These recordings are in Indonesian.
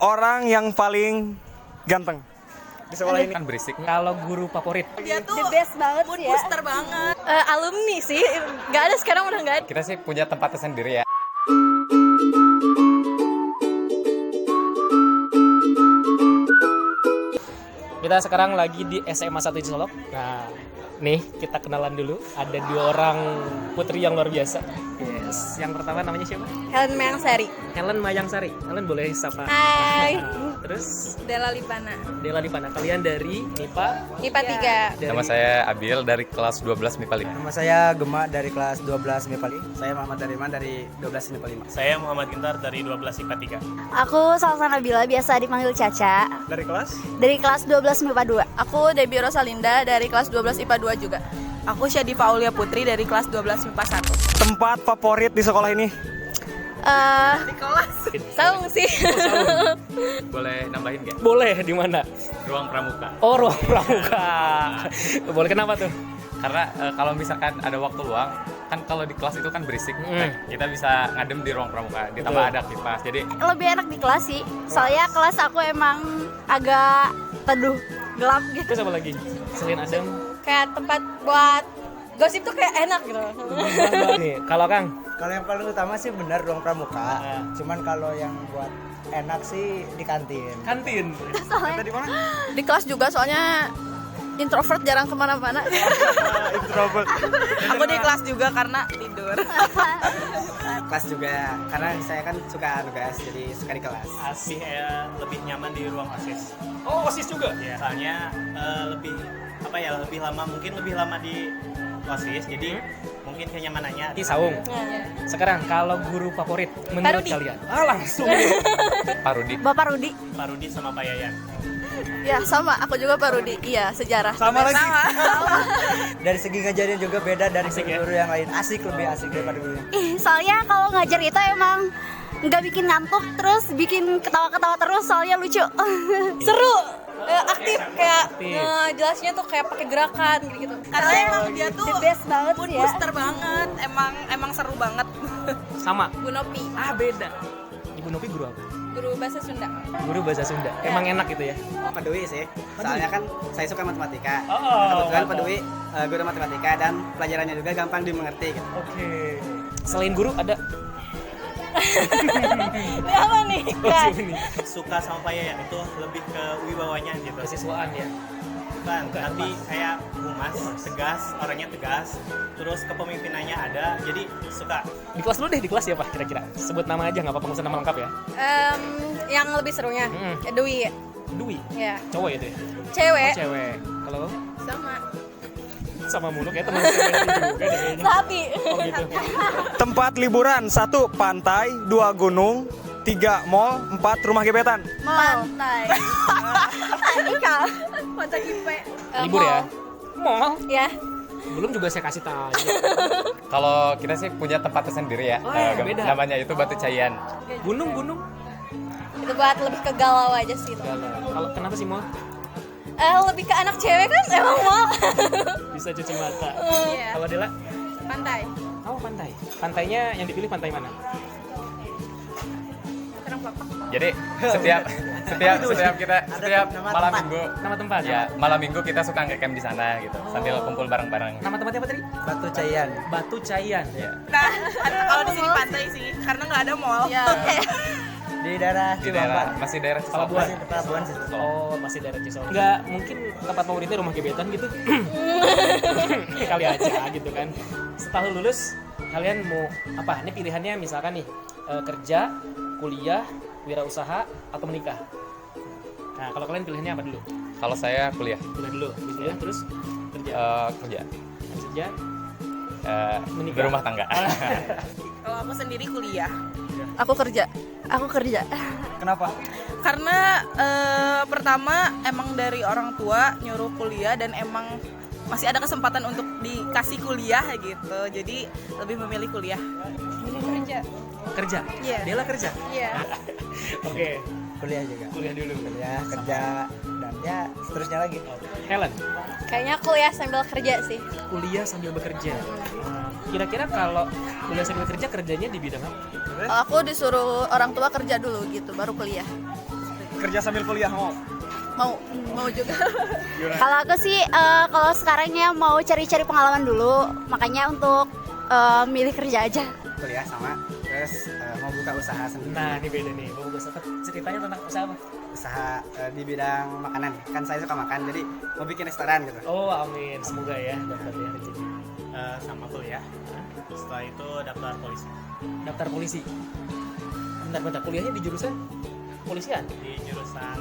orang yang paling ganteng di sekolah ini? Kan berisik. Kalau guru favorit? Dia tuh The best banget mood sih ya. booster banget. Alumni sih, nggak ada sekarang udah nggak ada. Kita sih punya tempat tersendiri ya. Kita sekarang lagi di SMA 1 di Solok. Nah, nih kita kenalan dulu. Ada 2 orang putri yang luar biasa. Yes. Yang pertama namanya siapa? Helen Mayangsari. Helen Mayangsari. Helen boleh sapa. Hai. Terus Dela Lipana. Dela Lipana. Kalian dari MIPA? IPA 3. Nama saya Abil dari kelas 12 MIPA 5. Nama saya Gema dari kelas 12 MIPA 5. Saya Muhammad Dariman dari 12 MIPA 5. Saya Muhammad Gintar dari 12 IPA 3. Aku Salsa Nabila, biasa dipanggil Caca. Dari kelas? Dari kelas 12 MIPA 2. Aku Debbie Rosalinda dari kelas 12 IPA 2 juga. Aku Syadifa Aulia Putri dari kelas 12 MIPA 1. Tempat favorit di sekolah ini? Di kelas. Saung sih. Boleh nambahin nggak? Boleh, di mana? Ruang pramuka. Oh, ruang pramuka. Boleh, kenapa tuh? Karena kalau misalkan ada waktu luang, kan kalau di kelas itu kan berisik. Kita bisa ngadem di ruang pramuka, ditambah Betul. ada kipas. Jadi Lebih enak di kelas sih. Soalnya kelas aku emang agak teduh, gelap gitu. Terus apa lagi? Selain adem, Kayak tempat buat gosip tuh kayak enak gitu. nih, kalau Kang, Kalau yang paling utama sih benar ruang pramuka. Ah. Cuman kalau yang buat enak sih di kantin. kantin. Kita di mana? Di kelas juga soalnya introvert jarang kemana-mana. Introvert. Aku di kelas juga karena tidur. Kelas juga karena saya kan suka tugas jadi suka di kelas. Asih lebih nyaman di ruang OSIS. Oh, OSIS juga? Ya, soalnya lebih lebih lama, mungkin lebih lama di OSIS. Jadi mungkin kenyamanannya Di saung. Sekarang kalau guru favorit menurut Parudi. kalian? Ah, langsung. Pak Rudi. Bapak Rudi. Pak Rudi sama Pak Yayan. Ya sama, aku juga Pak Rudi. Iya, sejarah. Sama lagi. Dari segi ngajarnya juga beda dari Asik ya? guru yang lain. Asik, lebih asik daripada guru yang Soalnya kalau ngajar itu emang nggak bikin ngantuk, terus bikin ketawa-ketawa terus, soalnya lucu. Seru. Aktif kayak Aktif. jelasnya tuh kayak pakai gerakan gitu. Karena emang dia tuh The best banget mood sih ya. booster banget. Emang seru banget. Sama. Bu Nopi, Ah, beda. Ibu Novi guru apa? Guru bahasa Sunda. Guru bahasa Sunda. Emang enak gitu ya? Pak Dwi sih. Soalnya kan saya suka matematika. Oh, Kebetulan Pak Dwi guru matematika dan pelajarannya juga gampang dimengerti gitu. Oke. Selain guru ada Ini apa nih? oh, ini Suka sama Pak Yayan itu lebih ke wibawanya gitu. kesiswaan ya. Bukan, tapi kayak humas, tegas, orangnya tegas. Terus kepemimpinannya ada, jadi suka. Di kelas dulu deh, di kelas siapa kira-kira? Sebut nama aja, nggak apa-apa, nggak usah nama lengkap ya. Yang lebih serunya Dwi. Dwi, Ya. cowok ya tuh ya? Cewek. Oh, cewek. Kalau Sama. sama mulu kayak teman juga deh kayaknya. Sapi. Oh gitu. Tempat liburan: 1 pantai, 2 gunung, 3 mall, 4 rumah gebetan. Pantai. Ika. Pantai Kipe. Libur ya? Mall. Ya. Belum juga saya kasih tahu. Kalau kita sih punya tempat tersendiri ya. Oh, iya, beda. Namanya itu Batu Cayan. Gunung. Itu buat lebih ke galau aja sih itu. Kalau kenapa sih mall? Lebih ke anak cewek kan emang mau. Bisa cuci mata. Iya. Kalau Dela? Pantai. Oh, pantai. Pantainya yang dipilih pantai mana? Jadi setiap nama malam tempat. minggu Nama tempat. ya malam minggu kita suka ngecamp di sana gitu sambil kumpul bareng-bareng. Nama tempatnya apa tadi? Batu Cayan. Batu Cayan. Ya. Nah, kalau di sini pantai sih, karena nggak ada mall. Ya. Di daerah Di daerah Cibamban. masih daerah Pelabuhan. Cisolok. Pelabuhan sih. Oh, masih daerah Cisolok. Enggak, mungkin tempat favoritnya rumah gebetan gitu. Kali aja gitu kan. Setelah lulus, kalian mau apa? Ini pilihannya misalkan nih, kerja, kuliah, wirausaha, atau menikah. Nah, kalau kalian pilihannya apa dulu? Kalau saya kuliah Kuliah dulu, habis kuliah terus kerja. kerja Habis kerja, menikah. berumah tangga. Kalau aku sendiri kuliah. Aku kerja. Aku kerja. Kenapa? Karena pertama emang dari orang tua nyuruh kuliah dan emang masih ada kesempatan untuk dikasih kuliah gitu. Jadi lebih memilih kuliah. Kerja. Iya. Dela kerja. Iya. Oke, Kuliah juga. kuliah dulu. Kuliah, kerja dan ya seterusnya lagi. Helen, Kayaknya kuliah sambil kerja sih. kuliah sambil bekerja. Kira-kira kalau kuliah sambil kerja, kerjanya di bidang apa? Aku disuruh orang tua kerja dulu gitu, baru kuliah. kerja sambil kuliah mau? Mau juga. Kalau aku sih kalau sekarangnya mau cari-cari pengalaman dulu, makanya untuk milih kerja aja. Kuliah sama, terus mau buka usaha sendiri. Nah, ini beda nih. Mau usaha ceritanya tentang usaha apa? Usaha di bidang makanan. Kan saya suka makan, jadi mau bikin restoran gitu. Oh, amin. Semoga ya dapat ya rezeki. Sama kuliah. Setelah itu daftar polisi Daftar polisi. Bentar, kuliahnya di jurusan polisian? di jurusan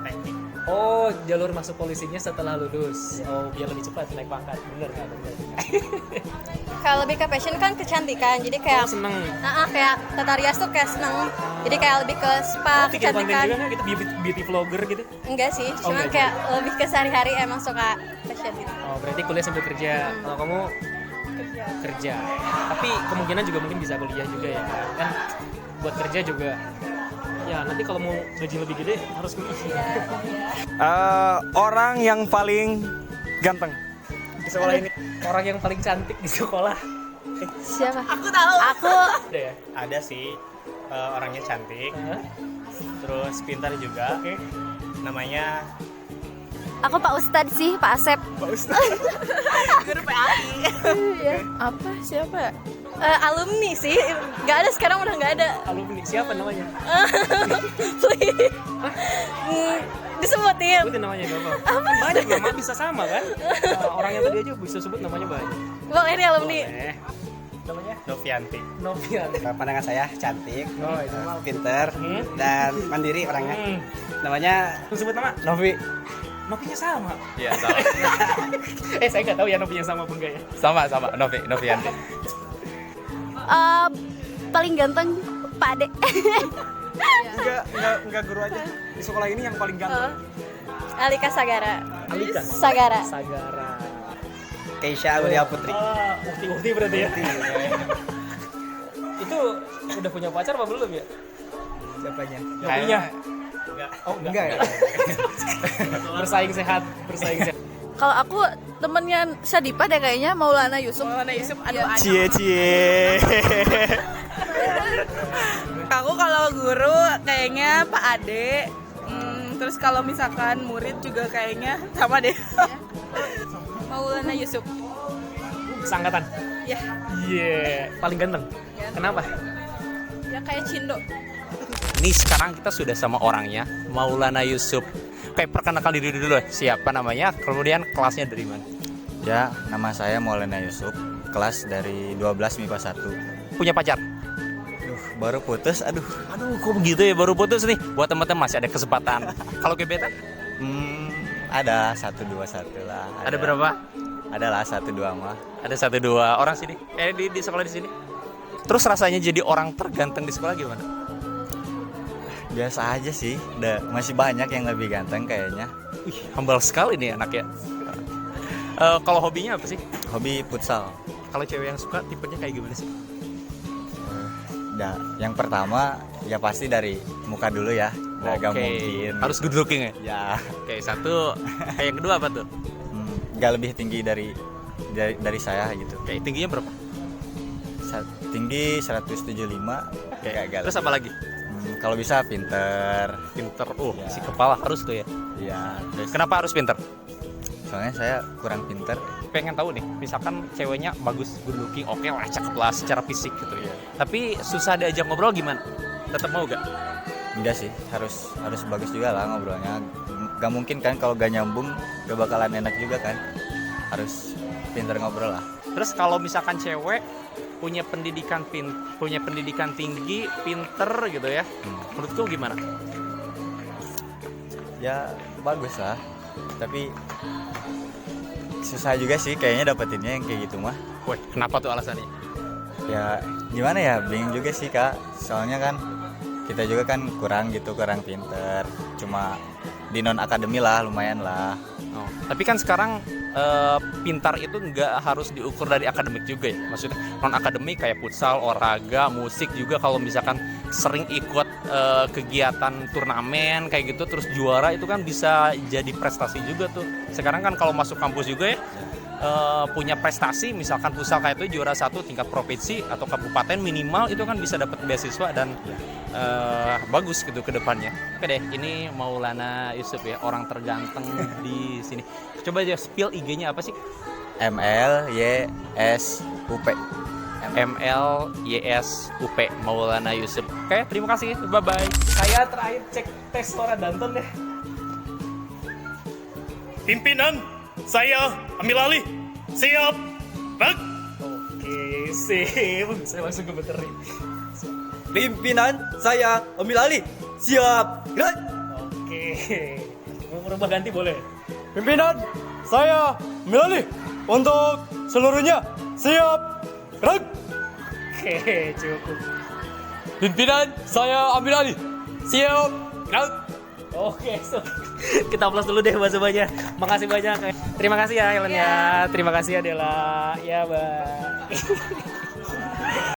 teknik. Oh, jalur masuk polisinya setelah lulus. Oh, biar lebih cepat naik pangkat. Bener kan? Kalau lebih ke passion kan kecantikan, jadi kayak Seneng. kayak Tata Rias tuh kayak seneng. Jadi kayak lebih ke spa, Bikin konten kecantikan. juga nggak gitu, beauty vlogger gitu? Enggak sih, Oh, cuma enggak. kayak lebih ke sehari-hari emang suka fashion gitu. Oh, berarti kuliah sambil kerja. Kalau kamu kerja. Tapi kemungkinan juga mungkin bisa kuliah juga ya. Kan buat kerja juga. Ya, nanti kalau mau gaji lebih gede harus Orang yang paling ganteng di sekolah ini. orang yang paling cantik di sekolah. Siapa? Aku tahu. Aku Ada ya? Ada sih orangnya cantik, Hah? terus pintar juga. Oke. Namanya Pak Ustadz sih, Pak Asep. Guru PAI. Apa? Siapa? Alumni sih, nggak ada sekarang udah nggak ada. Alumni siapa namanya? Please. Disebutin. Sebutin namanya gak apa. Banyak ya, mah bisa sama kan? Orang yang tadi aja bisa sebut namanya banyak. Bang, ini alumni. Boleh. Namanya Novianti. Novian. Pandangan saya cantik, Oh, itu mah. pinter, dan mandiri orangnya. Namanya Lu sebut nama? Novi. Novinya sama. Iya, sama. Saya nggak tahu ya Novinya sama apa enggak ya. Sama Novianti. Paling ganteng Pak Ade. Enggak guru aja. Di sekolah ini yang paling ganteng. Alika Sagara. Alika. Sagara. Sagara. Keisha Aulia Putri. Ukti berarti ya. Itu udah punya pacar apa belum ya? Siapanya? Nggak punya. Oh enggak. Bersaing sehat. Kalau aku temennya Syadipa deh kayaknya, Maulana Yusuf. Aduh, Cie. Aku kalau guru kayaknya Pak Ade. Terus kalau misalkan murid juga kayaknya sama deh. Maulana Yusuf. Sangkatan. Ya, Iya, paling ganteng. Kenapa? ya kayak Cindo. Nih sekarang kita sudah sama orangnya, Maulana Yusuf. Kayak perkenalkan diri dulu, siapa namanya, kemudian kelasnya dari mana? Ya, nama saya Maulana Yusuf, kelas dari 12 MIPA 1. Punya pacar? Baru putus, aduh. Aduh, kok begitu ya, baru putus nih. Buat teman-teman masih ada kesempatan. Kalau gebetan? Ada 1-2 lah. Ada berapa? Adalah 1-2 mah. Ada 1-2 orang sini. Di sekolah di sini. Terus rasanya jadi orang terganteng di sekolah gimana? Biasa aja sih, masih banyak yang lebih ganteng kayaknya. Wih, humble sekali nih anak ya. Kalau hobinya apa sih? Hobi futsal. Kalau cewek yang suka tipenya kayak gimana sih? Yang pertama, ya pasti dari muka dulu ya. Gak mungkin. Harus good looking ya? Ya, Oke, satu. Kayak yang kedua apa tuh? gak lebih tinggi dari saya gitu. Kayak tingginya berapa? Tinggi 175. Gak Terus apa lagi? kalau bisa pinter. Pinter. Ya. Si kepala harus tuh ya. Ya, terus Kenapa harus pinter? soalnya saya kurang pinter. Pengen tahu nih, misalkan ceweknya bagus, good looking, oke lah, cakep lah secara fisik gitu ya. Tapi susah diajak ngobrol gimana? Tetap mau gak? Enggak sih, harus bagus juga lah ngobrolnya. Gak mungkin kan kalau gak nyambung, gak bakalan enak juga kan. Harus pinter ngobrol lah. Terus kalau misalkan cewek punya pendidikan tinggi, pinter gitu ya, menurutku gimana? Ya bagus lah, tapi susah juga sih kayaknya dapetinnya yang kayak gitu mah. Woi, kenapa tuh alasannya? Ya gimana ya, bingung juga sih kak. Soalnya kan kita juga kan kurang pinter. Cuma di non akademi lah, lumayan lah. Oh, tapi kan sekarang pintar itu nggak harus diukur dari akademik juga ya. Maksudnya non akademik kayak futsal, olahraga, musik juga kalau misalkan sering ikut kegiatan turnamen kayak gitu terus juara itu kan bisa jadi prestasi juga tuh. Sekarang kan kalau masuk kampus juga ya punya prestasi, misalkan futsal kayak itu juara 1 tingkat provinsi atau kabupaten minimal, itu kan bisa dapat beasiswa dan bagus gitu ke depannya. Oke deh, ini Maulana Yusuf ya, orang terganteng di sini. Coba aja spill IG-nya apa sih? MLYSUP. MLYSUP Maulana Yusuf. Oke, terima kasih. Bye bye. Saya terakhir cek tes Tora Danton deh. Pimpinan, saya ambil alih. Siap. Bak. Oke, sip. Saya langsung gemeterin. Pimpinan, saya ambil alih. Siap. Gerak. Oke. Mau merubah ganti boleh? Pimpinan, saya ambil alih untuk seluruhnya. Siap. Gerak. Oke, cukup. Pimpinan, saya ambil alih. Siap. Gerak. Oke, so kita plus dulu deh bahasa-bahasanya. Makasih banyak. Terima kasih ya Helen ya. Terima kasih Adela. Ya, Bang.